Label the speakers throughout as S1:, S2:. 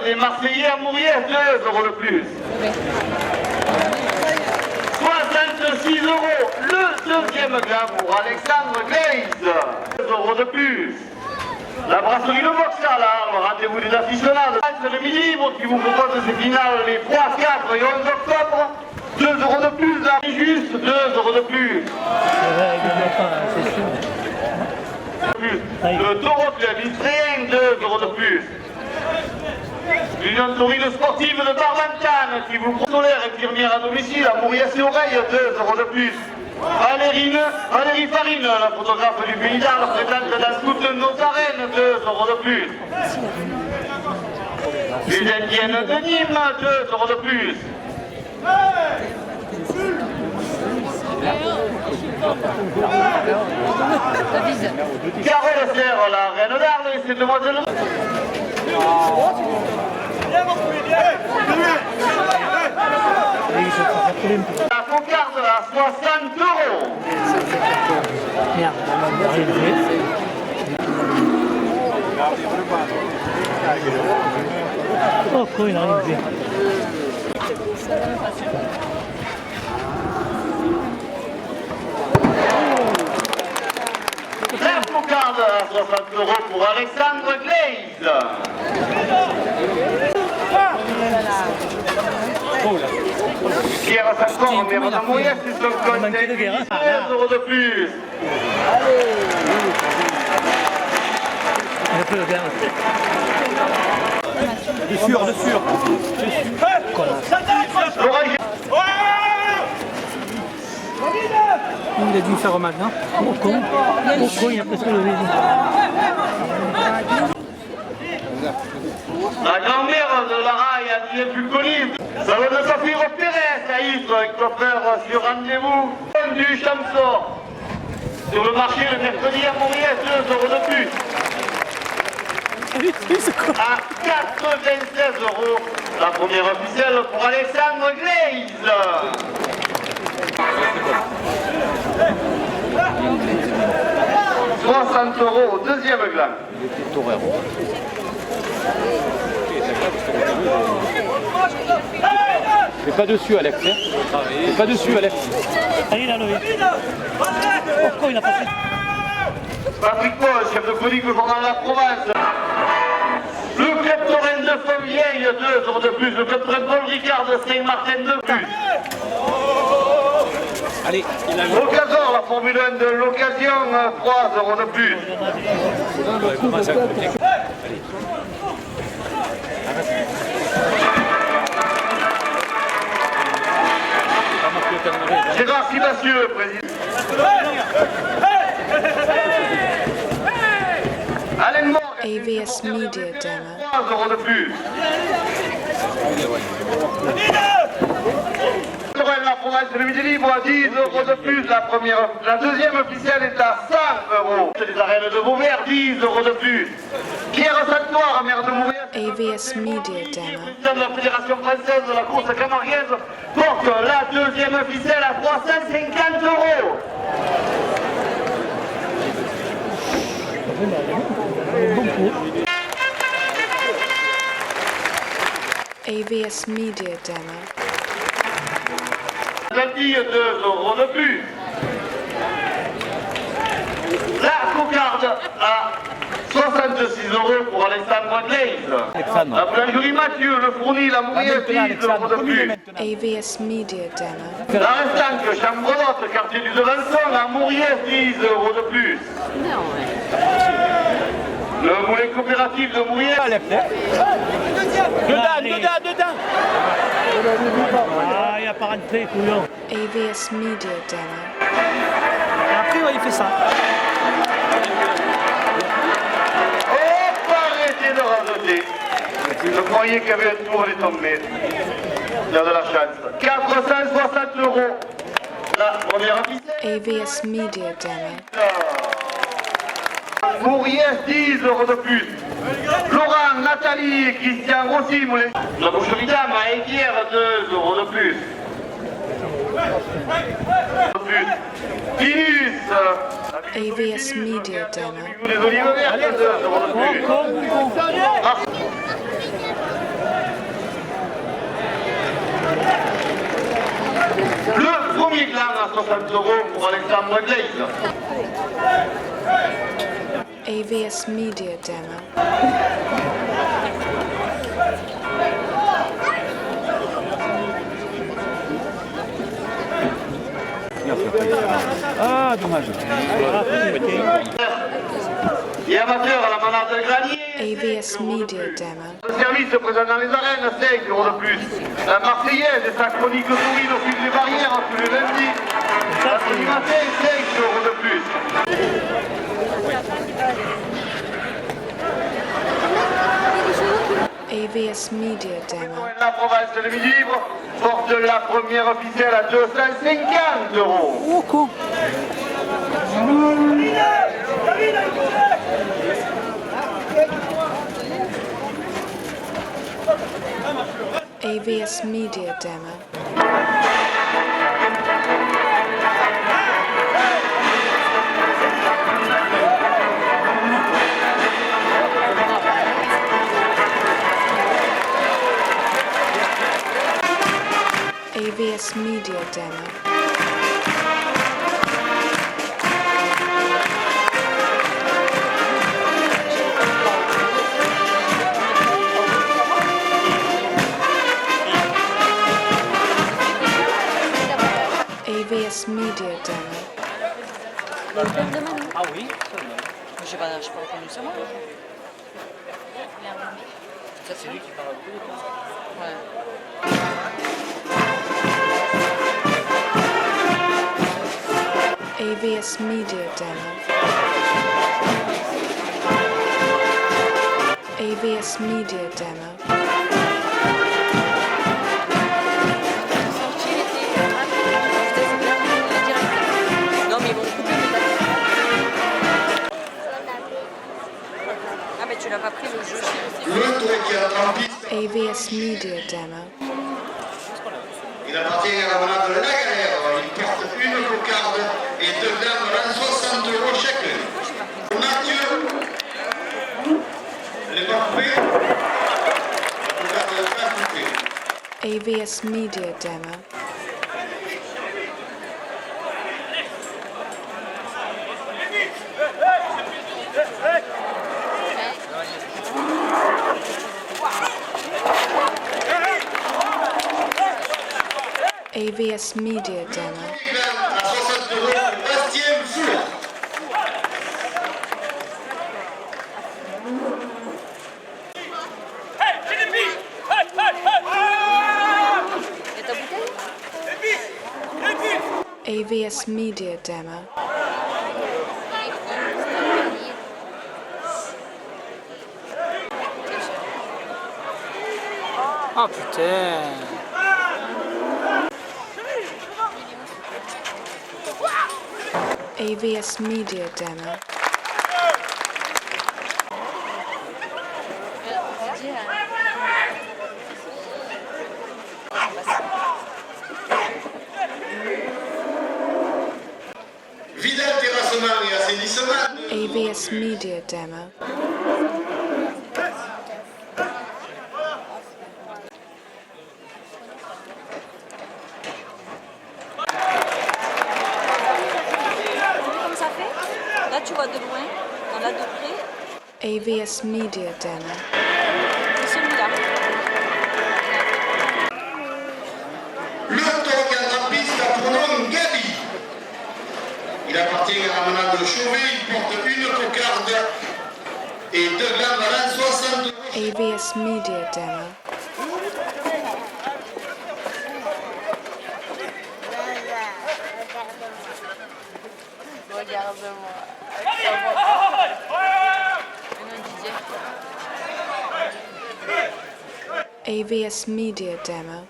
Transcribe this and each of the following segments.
S1: des Marseillais à Mouriez, 2 € de plus. 66 €. Le deuxième gain pour Alexandre Gleize, 2 € de plus. La brasserie Le Boxal, le rendez-vous des aficionados. Le Midi-Libre qui vous propose ces finales les 3, 4 et 11 octobre. 2 € de plus, là, juste 2 € de plus. Le Taureau Club Israélien, 2 € de plus. L'Union Taurine Sportive de Barbantane qui vous propose solaire infirmière à domicile à Mouriez et Oreilles, 2 € de plus. Valérie Farine, la photographe du Pays d'Arles, présente dans toutes nos arènes, 2 € de plus. Les Indiennes de Nîmes, 2 € de plus. Carole Serre, la reine d'Arles et ses demoiselles. La cocarde à 60 €.
S2: Merde, oh, quoi, il a arrivé.
S1: La cocarde à 60 € pour Alexandre Gleize. Pierre Sancon, maire de Mouriez, c'est son compte 15 € de plus.
S3: De sûr. Il a dû faire mal, non?
S2: Pourquoi il a presque levé?
S1: La grand-mère de la raille a dit plus connu. Salon de coiffure Pérez à Yves, un coiffeur sur rendez-vous du Chamsor. Sur le marché le mercredi à Mouriez, 2 € de plus. À 96 €, la première officielle pour Alexandre Gleize. 60 € au deuxième gland.
S3: Fais pas dessus, Alex. Fais pas dessus, Alex.
S2: Allez, il a levé. Pourquoi il a pas fait?
S1: Patrick Paul, chef de chronique du journal La Provence. Le club Torrent de Fontvieille, 2 € de plus. Le club Paul Ricard de Saint-Martin de plus.
S3: Allez, il a
S1: L'occasion, la Formule 1 de l'occasion, 3 € de plus. Gérard Sibassieux, président. Alain Morgan,
S4: AVS Media Demo.
S1: 3 € de plus. La province de Midi-Libre à 10 € de plus. La deuxième officielle est à 100 €. Les arènes de Vauvert, 10 € de plus. Pierre Sanctoire, maire de Mouriez,
S4: AVS Media Demo.
S1: président de la Fédération française de la course canarienne, porte la deuxième officielle à 350 €.
S4: AVS Media Demo.
S1: Lundi, 2 € de plus. La cocarde à 66 € pour Alexandre Gleize. La boulangerie Mathieu, le fournil à Mouriez, 10 € de plus.
S4: AVS Media Demo.
S1: La restanque, Chambrelotte, quartier du Devançon, à Mouriez, 10 € de plus. Le moulin coopératif de Mouriez.
S3: Dedans.
S2: Ah, il a pas rentré, couillon.
S4: AVS Media Demo.
S3: Après, ouais, il fait ça.
S1: Oh, arrêtez de raseter. Je croyais qu'il y avait un tour les tombés. Il y a de la chance. 460 €. La première officielle.
S4: AVS Media Demo.
S1: Mouriez, 10 € de plus. Laurent, Nathalie et Christian Rossi. La boucherie d'âme à Aiguière, 2 € de plus. Pinus.
S4: AVS Media Demo.
S1: Les olives vertes, 2 € de plus. 60 € pour Alexandre Gleize.
S4: AVS Media Demo.
S3: Ah, dommage.
S1: Et amateur à la manade de granier.
S4: AVS Media Demo.
S1: Le service présent dans les arènes, 5 € de plus. La Marseillaise et sa chronique sourire au fil des barrières tous les lundis. Samedi matin, 5 € de plus.
S4: AVS Media Demo.
S1: La province de Midi-Libre porte la première officielle à 250 €.
S2: Oh, con.
S4: AVS Media Demo. AVS Media Demo. AVS Media Demo.
S2: Ah oui,
S5: Je sais pas reconnu ça moi.
S2: ça c'est lui qui parle un peu.
S5: Ouais.
S4: AVS Media Demo. AVS Media Demo.
S5: Non mais ils vont couper Ah mais tu l'as pas pris le jeu.
S1: Le tour qui est en piste,
S4: AVS Media Demo.
S1: il appartient à la manade de la galère. Il porte une cocarde et deux dames à 60 € chacun. Mathieu, les parfaits, la cocarde de pas coupée.
S4: AVS Media Demo. AVS Media Demo.
S1: À 60 € le 20e four.
S5: Et ta bouteille
S4: AVS Media Demo.
S2: Ah putain.
S4: AVS Media Demo.
S1: Vidal terrassement et assainissement.
S4: AVS Media Demo.
S5: Comme ça fait. Là tu vois de loin, dans là de près,
S4: AVS Media Demo.
S5: c'est celui-là.
S1: Le tour qui est en piste a pour nom Gabi. Il appartient à la manade de Chauvet, il porte une cocarde et deux dames à 60 €.
S4: AVS Media Demo. AVS Media Demo.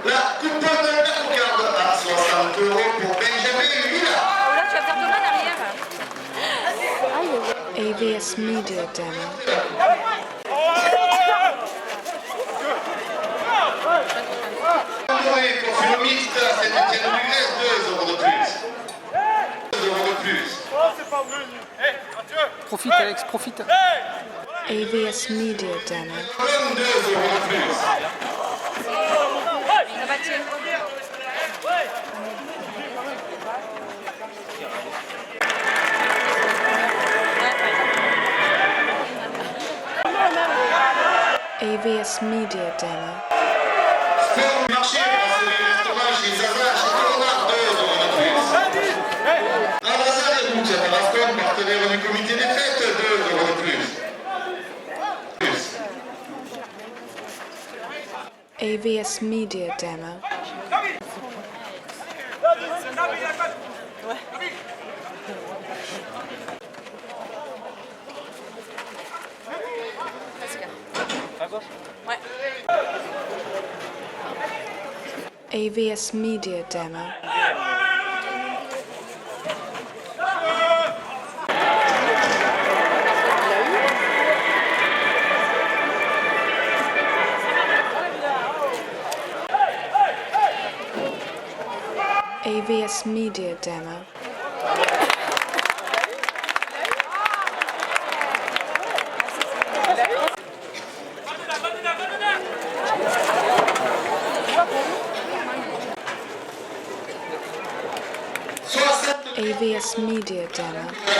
S1: La coupe de la cocarde à 60 € pour Benjamin Villa.
S5: Oh là tu vas faire de mal en arrière.
S4: AVS Media Demo.
S1: Pour une mixte à Saint-Étienne-du-Grèce, 2 € de plus. 2 € de plus.
S3: Profite, Alex, profite.
S4: AVS Media Demo.
S1: Colonne 2 euros de plus.
S5: Ça va tirer.
S4: AVS Media Demo.
S1: Sport marché, restaurant chez Zaza, chez Tournard 2 euros de plus. Raseteur, Raston, partenaire du comité des fêtes, 2 euros de plus.
S4: AVS Media Demo.
S5: Ouais.
S4: AVS Media Demo. AVS Media Demo. AVS Media Demo.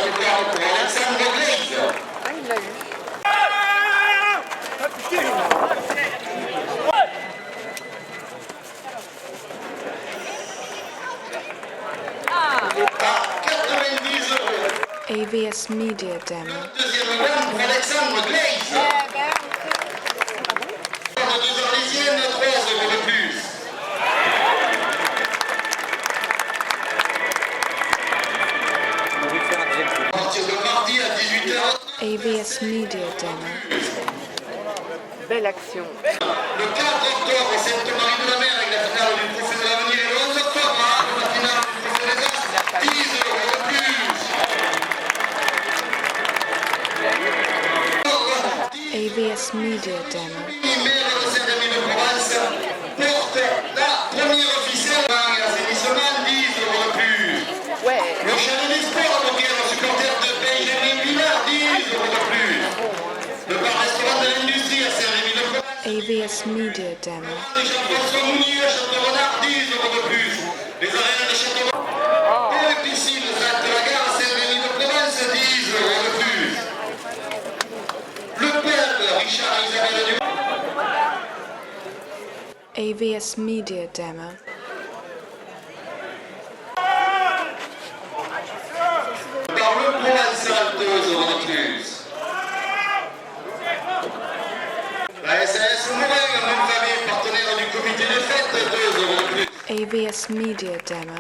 S1: Alexandre Gleize. À 90 euros.
S4: AVS Media Demo.
S1: Deuxième gamme pour Alexandre Gleize. De 2 arlésiennes, 3 euros de plus. À partir de mardi à 18h.
S4: AVS Media Demo.
S6: Belle action.
S1: Le 4 octobre, Sainte-Marie de la Mer avec la finale du Trophée de l'Avenir et le 11 octobre, la finale du Trophée des As, 10 euros de plus.
S4: AVS Media Demo.
S1: Maire de Saint-Rémy de Provence porte la première officielle et assainissement, 10 euros de plus.
S6: Ouais.
S1: Le chalet des sports à Beaucaire, supporter de Benjamin Villard, 10 euros de plus. Le bar-restaurant de l'industrie à Saint-Rémy de Provence.
S4: AVS Media Demo.
S1: Les Jean-François Mounier à Château-Renard, 10 euros de plus. Les arénas de Château-Renard. Et les piscines de la gare à Saint-Rémy de Provence, 10 euros de plus. Le peuple, Richard et Isabelle du
S4: AVS Media Demo.
S1: Par le Provençal, 2 euros de plus. La SAS Morin, même famille, partenaire du comité de fête, 2 euros de plus.
S4: AVS Media Demo.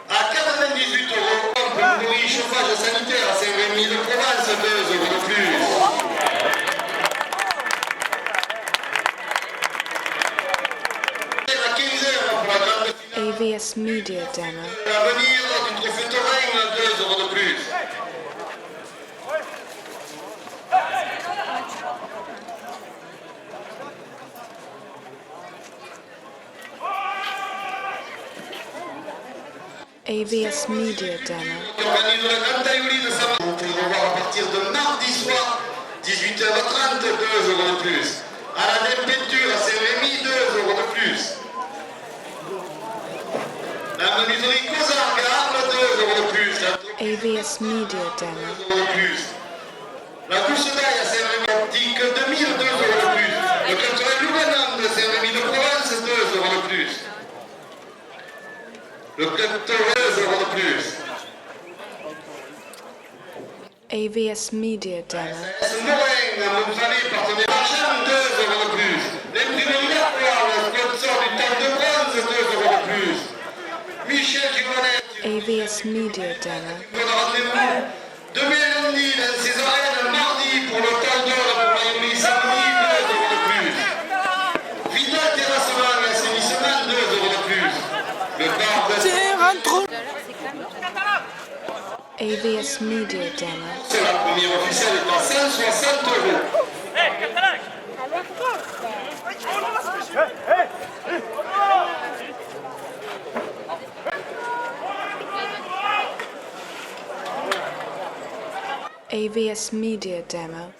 S1: À 98 euros, pour nourrir chauffage sanitaire à Saint-Rémy de Provence, 2 euros de plus. À 15 heures pour la grande finale
S4: AVS Media Demo.
S1: à venir du trophée Taurin, 2 euros de plus.
S4: AVS Media Demo.
S1: Qui organise la grande taïolie de Saint-Rémy. Vous pouvez voir à partir de mardi soir, 18h30, 2 euros de plus. À la température à Saint-Rémy, 2 euros de plus. La menuiserie Cosard Garde, 2 euros de plus. La
S4: AVS Media Demo.
S1: 2 euros de plus. La couche d'ail à Saint-Rémy optique, 2000, 2 euros de plus. Le culturel Louvain de Saint-Rémy de Provence, 2 euros de plus. Le club 2 euros de plus.
S4: AVS Media Demo.
S1: Morin, vous savez, partenaire d'argent, 2 euros de plus. L'imprimerie Lapoire, le sponsor du temps de bronze, 2 euros de plus. Michel Gironnet,
S4: AVS Media Demo.
S1: donne rendez-vous demain lundi dans ses arènes, mardi pour le temps d'or pour la samedi, 2 euros de plus. Vidal terrassement et assainissement, 2 euros de plus. Le bar de
S4: AVS Media Demo.
S1: c'est la première officielle est à 160 euros.
S4: AVS Media Demo.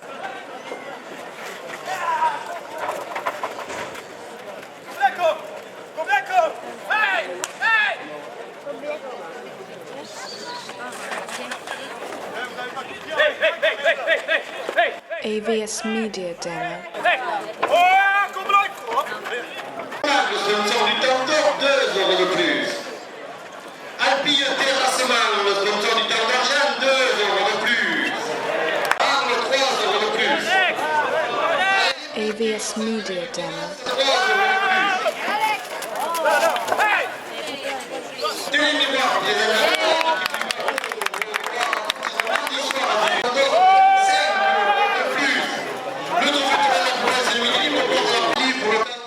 S4: AVS Media Demo.
S1: Le sponsor du temps d'or, 2 € de plus. Alpille Terrassement, le sponsor du temps d'argent, 2 € de plus. Arles, 3 € de plus.
S4: AVS Media Demo.
S1: 3 € de plus. Tenez-moi, les amis.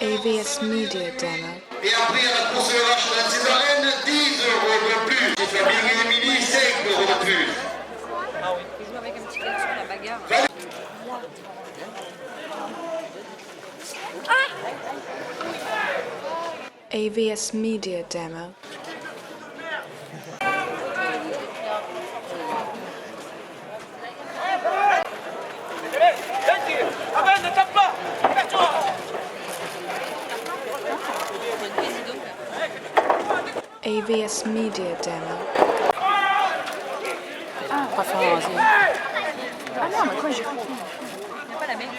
S4: AVS Media Demo.
S1: Et après, à la course de vache dans ses arènes, 10 € de plus. Et Fabien et Émilie, 5 € de plus.
S5: Je joue avec un petit cœur sur la bagarre.
S4: AVS Media Demo. AVS Media Demo.
S5: Ah, pas faire un rasé. Ah non, mais quoi, j'ai compris. Il n'y a pas la même.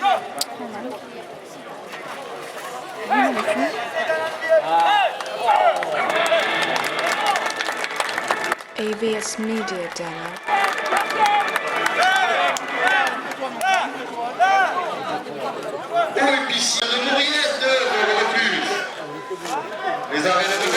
S4: AVS Media Demo.
S1: Au épicier de Maurienne, 2 € de plus. Les arènes de